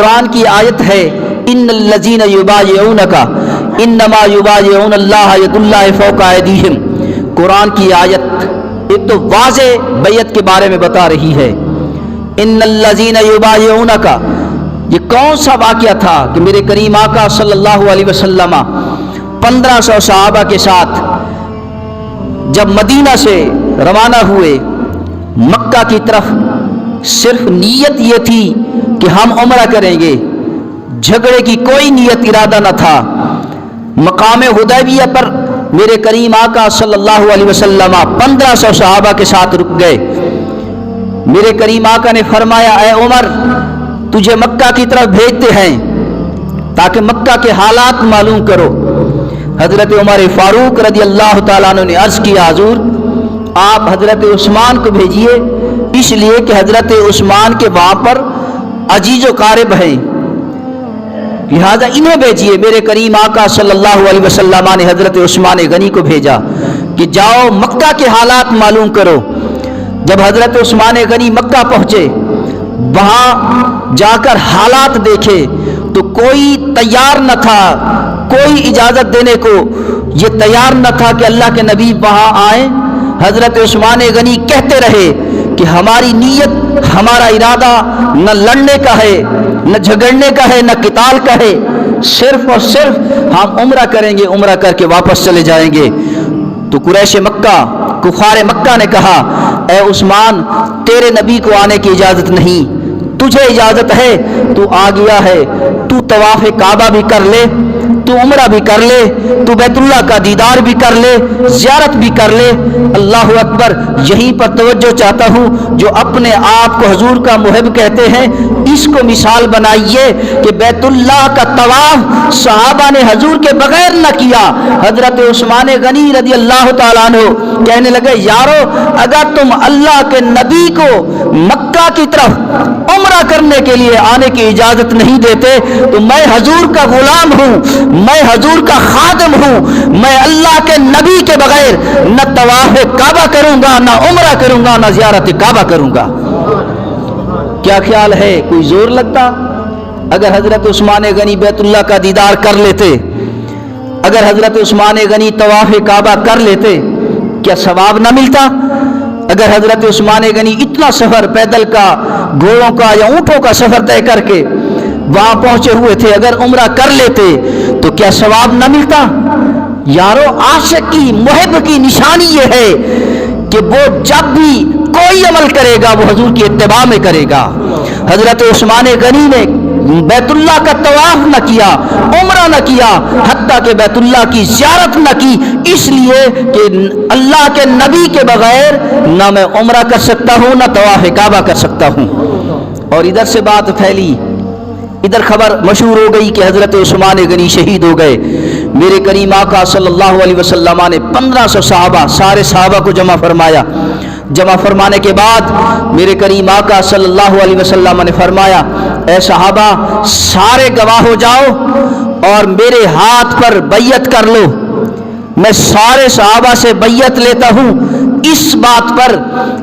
قرآن کی آیت ہے ان الذین یبایعونک انما یبایعون اللہ ید اللہ فوق ایدیہم. قرآن کی آیت ایک تو واضح بیعت کے بارے میں بتا رہی ہے. ان الذین یبایعونک، یہ کون سا واقعہ تھا کہ میرے کریم آقا صلی اللہ علیہ وسلم 1500 صحابہ کے ساتھ جب مدینہ سے روانہ ہوئے مکہ کی طرف، صرف نیت یہ تھی کہ ہم عمرہ کریں گے، جھگڑے کی کوئی نیت ارادہ نہ تھا. مقام حدیبیہ پر میرے کریم آقا صلی اللہ علیہ وسلم 1500 صحابہ کے ساتھ رک گئے. میرے کریم آقا نے فرمایا اے عمر تجھے مکہ کی طرف بھیجتے ہیں تاکہ مکہ کے حالات معلوم کرو. حضرت عمر فاروق رضی اللہ تعالیٰ عنہ نے عرض کیا حضور آپ حضرت عثمان کو بھیجیے، اس لیے کہ حضرت عثمان کے وہاں پر عزیز و قارب ہیں، لہذا انہیں بھیجیے. میرے کریم آقا صلی اللہ علیہ وسلم نے حضرت عثمان غنی کو بھیجا کہ جاؤ مکہ کے حالات معلوم کرو. جب حضرت عثمان غنی مکہ پہنچے، وہاں جا کر حالات دیکھے تو کوئی تیار نہ تھا، کوئی اجازت دینے کو یہ تیار نہ تھا کہ اللہ کے نبی وہاں آئیں. حضرت عثمان غنی کہتے رہے کہ ہماری نیت، ہمارا ارادہ نہ لڑنے کا ہے، نہ جھگڑنے کا ہے، نہ قتال کا ہے، صرف اور صرف ہم عمرہ کریں گے، عمرہ کر کے واپس چلے جائیں گے. تو قریش مکہ، کفار مکہ نے کہا اے عثمان تیرے نبی کو آنے کی اجازت نہیں، تجھے اجازت ہے، تو آ گیا ہے، تو طواف کعبہ بھی کر لے، تو عمرہ بھی کر لے، تو بیت اللہ کا دیدار بھی کر لے، زیارت بھی کر لے. اللہ اکبر. یہیں پر توجہ چاہتا ہوں، جو اپنے آپ کو حضور کا محب کہتے ہیں اس کو مثال بنائیے کہ بیت اللہ کا طواف صحابہ نے حضور کے بغیر نہ کیا. حضرت عثمان غنی رضی اللہ تعالیٰ عنہ کہنے لگے یارو اگر تم اللہ کے نبی کو مکہ کی طرف عمرہ کرنے کے لیے آنے کی اجازت نہیں دیتے تو میں حضور کا غلام ہوں، میں حضور کا خادم ہوں، میں اللہ کے نبی کے بغیر نہ طواف کعبہ کروں گا، نہ عمرہ کروں گا، نہ زیارت کعبہ کروں گا. کیا خیال ہے کوئی زور لگتا؟ اگر حضرت عثمان غنی بیت اللہ کا دیدار کر لیتے، اگر حضرت عثمان غنی طواف کعبہ کر لیتے، کیا ثواب نہ ملتا؟ اگر حضرت عثمان غنی اتنا سفر پیدل کا، گھوڑوں کا یا اونٹوں کا سفر طے کر کے وہاں پہنچے ہوئے تھے، اگر عمرہ کر لیتے تو کیا ثواب نہ ملتا؟ یارو عاشق کی، محب کی نشانی یہ ہے کہ وہ جب بھی کوئی عمل کرے گا وہ حضور کی اتباع میں کرے گا. حضرت عثمان غنی نے بیت اللہ کا طواف نہ کیا، عمرہ نہ کیا، حتیٰ کہ بیت اللہ کی زیارت نہ کی، اس لیے کہ اللہ کے نبی کے بغیر نہ میں عمرہ کر سکتا ہوں نہ طواف کعبہ کر سکتا ہوں. اور ادھر سے بات پھیلی، ادھر خبر مشہور ہو گئی کہ حضرت عثمان غنی شہید ہو گئے. میرے کریم آقا صلی اللہ علیہ وسلم نے 1500 صحابہ، سارے صحابہ کو جمع فرمایا. جمع فرمانے کے بعد میرے کریم آقا صلی اللہ علیہ وسلم نے فرمایا اے صحابہ سارے گواہ ہو جاؤ اور میرے ہاتھ پر بیعت کر لو. میں سارے صحابہ سے بیعت لیتا ہوں اس بات پر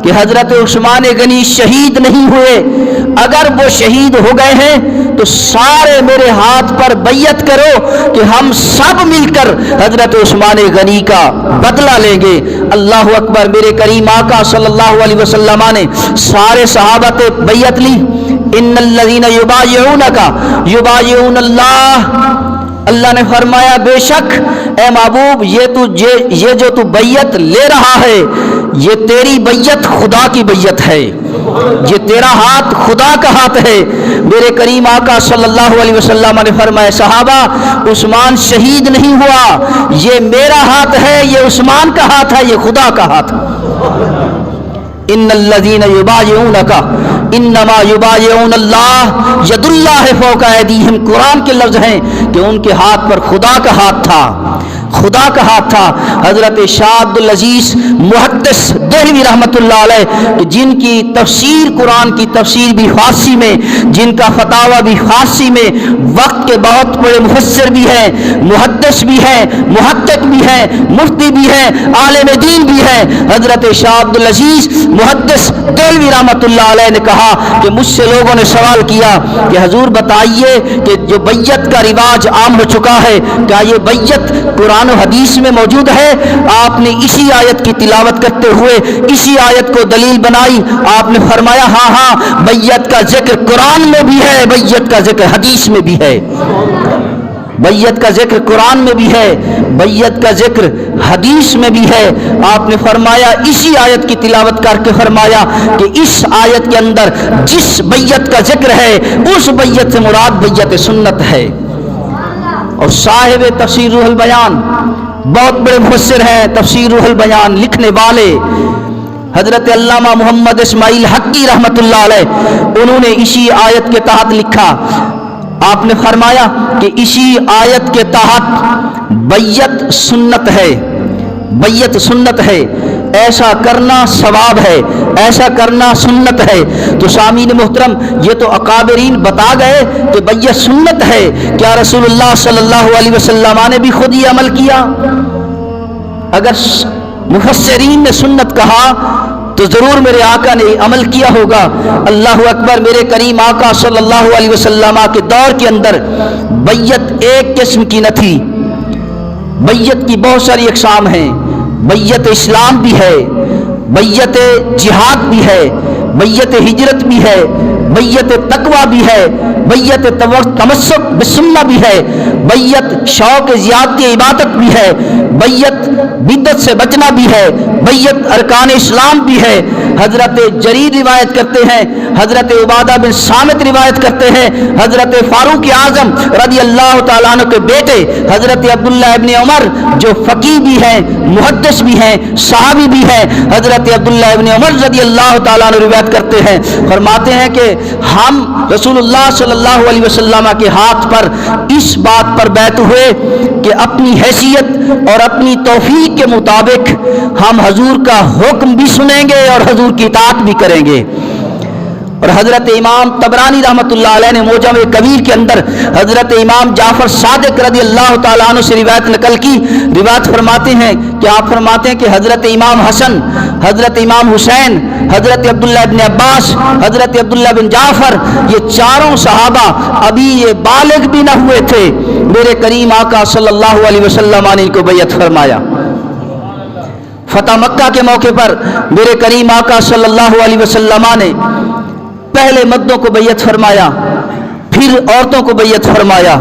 کہ حضرت عثمان غنی شہید نہیں ہوئے، اگر وہ شہید ہو گئے ہیں تو سارے میرے ہاتھ پر بیعت کرو کہ ہم سب مل کر حضرت عثمان غنی کا بدلہ لیں گے. اللہ اکبر. میرے کریم آقا صلی اللہ علیہ وسلم نے سارے صحابہ سے بیعت لی. ان الذین یبایعونک یبایعون اللہ. اللہ نے فرمایا بے شک اے محبوب یہ جو تو بیعت لے رہا ہے یہ تیری بیعت خدا کی بیعت ہے، یہ تیرا ہاتھ خدا کا ہاتھ ہے. میرے کریم آقا صلی اللہ علیہ وسلم نے فرمایا صحابہ عثمان شہید نہیں ہوا، یہ میرا ہاتھ ہے، یہ عثمان کا ہاتھ ہے، یہ خدا کا ہاتھ. ان الذین یبایعونک انما یبایعون اللہ ید اللہ فوق ایدیہم. قرآن کے لفظ ہیں کہ ان کے ہاتھ پر خدا کا ہاتھ تھا. خدا کا ہاتھ تھا۔ حضرت شاہ عبدالعزیز محدث دہلوی رحمۃ اللہ علیہ، جن کی تفسیر قرآن کی تفسیر بھی فارسی میں، جن کا فتاوی بھی فارسی میں، وقت کے بہت بڑے مفسر بھی ہیں، محدث بھی ہیں، محقق بھی ہیں، مفتی بھی ہیں، عالم دین بھی ہیں۔ حضرت شاہ عبدالعزیز محدث دہلوی رحمۃ اللہ علیہ نے کہا کہ مجھ سے لوگوں نے سوال کیا کہ حضور بتائیے کہ جو بیعت کا رواج عام ہو چکا ہے، کیا یہ بیعت قرآن و حدیث میں موجود ہے؟ آپ نے اسی آیت کی تلاوت کرتے ہوئے اسی آیت کو دلیل بنائی۔ آپ نے فرمایا ہاں ہاں، بیعت کا ذکر قرآن میں بھی ہے، بیعت کا ذکر حدیث میں بھی ہے، بیعت کا ذکر قرآن میں بھی ہے، بیعت کا ذکر حدیث میں بھی ہے۔ آپ نے فرمایا اسی آیت کی تلاوت کر کے فرمایا کہ اس آیت کے اندر جس بیعت کا ذکر ہے اس بیعت سے مراد بیعت سنت ہے۔ اور صاحب تفسیر روح البیان، بہت بڑے مفسر ہیں، تفسیر روح البیان لکھنے والے حضرت علامہ محمد اسماعیل حقی رحمۃ اللہ علیہ، انہوں نے اسی آیت کے تحت لکھا۔ آپ نے فرمایا کہ اسی آیت کے تحت بیعت سنت ہے، بیعت سنت ہے، ایسا کرنا ثواب ہے، ایسا کرنا سنت ہے۔ تو سامعین محترم، یہ تو اکابرین بتا گئے کہ بیعت سنت ہے، کیا رسول اللہ صلی اللہ علیہ وسلم نے بھی خود یہ عمل کیا؟ اگر مفسرین نے سنت کہا تو ضرور میرے آقا نے عمل کیا ہوگا۔ اللہ اکبر، میرے کریم آقا صلی اللہ علیہ وسلم کے دور کے اندر بیعت ایک قسم کی نہ تھی، بیعت کی بہت ساری اقسام ہیں۔ بیعت اسلام بھی ہے، بیعت جہاد بھی ہے، بیعت ہجرت بھی ہے، بیعت تقوی بھی ہے، بیعت تمسک بسنہ بھی ہے، بیعت شوق زیادتی عبادت بھی ہے، بیعت بدعت سے بچنا بھی ہے، بیعت ارکان اسلام بھی ہے۔ حضرت جریر روایت کرتے ہیں، حضرت عبادہ بن صامت روایت کرتے ہیں، حضرت فاروق اعظم رضی اللہ تعالیٰ عنہ کے بیٹے حضرت عبداللہ ابن عمر جو فقیہ بھی ہیں، محدث بھی ہیں، صحابی بھی ہیں، حضرت عبداللہ ابن عمر رضی اللہ تعالیٰ عنہ روایت کرتے ہیں، فرماتے ہیں کہ ہم رسول اللہ صلی اللہ علیہ وسلم کے ہاتھ پر اس بات پر بیعت ہوئے کہ اپنی حیثیت اور اپنی توفیق کے مطابق ہم حضور کا حکم بھی سنیں گے اور حضور کی اطاعت بھی کریں گے۔ اور حضرت امام طبرانی رحمۃ اللہ علیہ نے معجم کبیر کے اندر حضرت امام جعفر صادق رضی اللہ تعالیٰ عنہ سے روایت نقل کی، روایت فرماتے ہیں کہ آپ فرماتے ہیں کہ حضرت امام حسن، حضرت امام حسین، حضرت عبداللہ ابن عباس، حضرت عبداللہ بن جعفر، یہ چاروں صحابہ ابھی یہ بالغ بھی نہ ہوئے تھے، میرے کریم آقا صلی اللہ علیہ وسلم نے ان کو بیعت فرمایا۔ فتح مکہ کے موقع پر میرے کریم آقا صلی اللہ علیہ وسلم نے پہلے مردوں کو بیعت فرمایا، پھر عورتوں کو بیعت فرمایا۔